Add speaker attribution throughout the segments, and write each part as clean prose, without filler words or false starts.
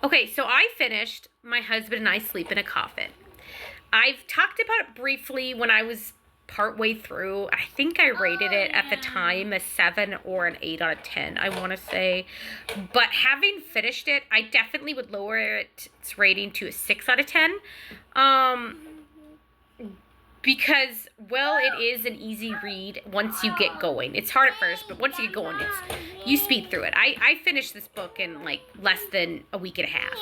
Speaker 1: Okay, so I finished My Husband and I Sleep in a Coffin. I've talked about it briefly when I was partway through. I think I rated it at the time a 7 or an 8 out of 10, I want to say. But having finished it, I definitely would lower its rating to a 6 out of 10. Because, well, it is an easy read once you get going. It's hard at first, but once you get going, you speed through it. I finished this book in like less than a week and a half.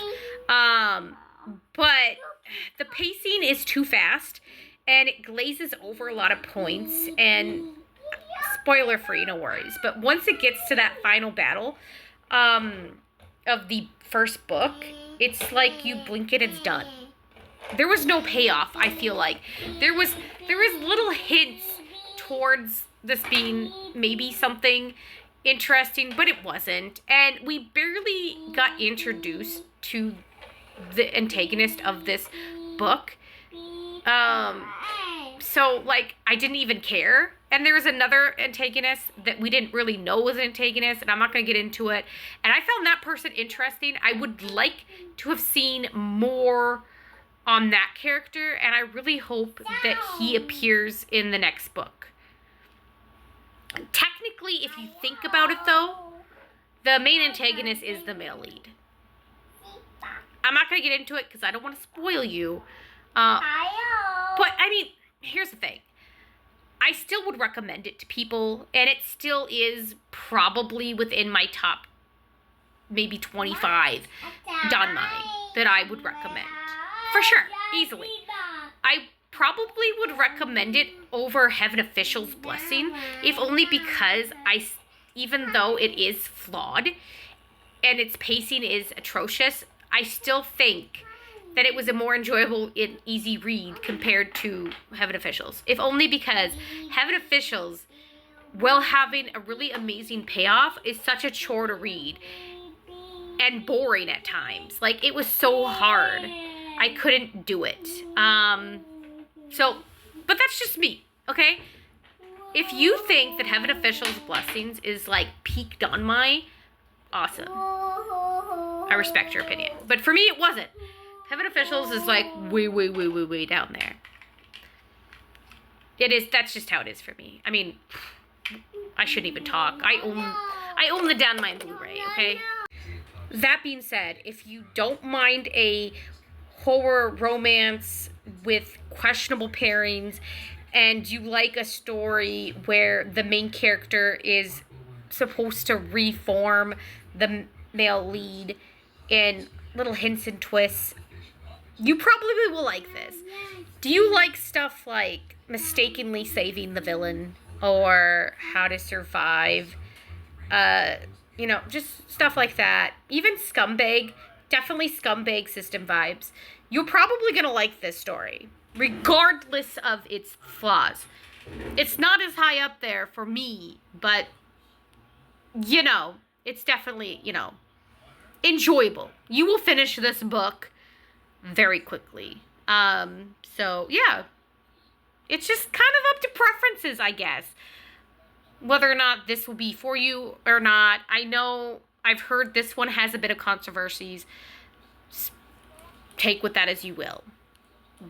Speaker 1: But the pacing is too fast, and it glazes over a lot of points, and spoiler free, no worries. But once it gets to that final battle of the first book, it's like you blink and it's done. There was no payoff, I feel like. There was little hints towards this being maybe something interesting, but it wasn't. And we barely got introduced to the antagonist of this book. So, like, I didn't even care. And there was another antagonist that we didn't really know was an antagonist, and I'm not going to get into it. And I found that person interesting. I would like to have seen more on that character, and I really hope that he appears in the next book. Technically, if you think about it, though, the main antagonist is the male lead. I'm not going to get into it because I don't want to spoil you. But, I mean, here's the thing. I still would recommend it to people, and it still is probably within my top maybe 25 Danmei that I would recommend. For sure, easily. I probably would recommend it over Heaven Official's Blessing, if only because even though it is flawed and its pacing is atrocious, I still think that it was a more enjoyable and easy read compared to Heaven Official's. If only because Heaven Official's, while having a really amazing payoff, is such a chore to read and boring at times. Like, it was so hard. I couldn't do it. But that's just me, okay? If you think that Heaven Official's Blessings is like peak Danmei, awesome. I respect your opinion. But for me, it wasn't. Heaven Official's is like way down there. It is, that's just how it is for me. I mean, I shouldn't even talk. I own the Danmei Blu-ray, okay? That being said, if you don't mind a horror romance with questionable pairings, and you like a story where the main character is supposed to reform the male lead in little hints and twists, you probably will like this. Do you like stuff like Mistakenly Saving the Villain or How to Survive? You know, just stuff like that. Even Scumbag. Definitely Scumbag System vibes. You're probably going to like this story, regardless of its flaws. It's not as high up there for me, but, you know, it's definitely, you know, enjoyable. You will finish this book very quickly. So, yeah. It's just kind of up to preferences, I guess. Whether or not this will be for you or not. I know I've heard this one has a bit of controversies. Take with that as you will.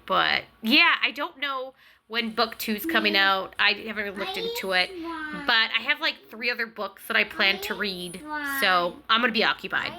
Speaker 1: But, yeah, I don't know when book 2's coming out. I haven't really looked into it. But I have like 3 other books that I plan to read. So, I'm going to be occupied.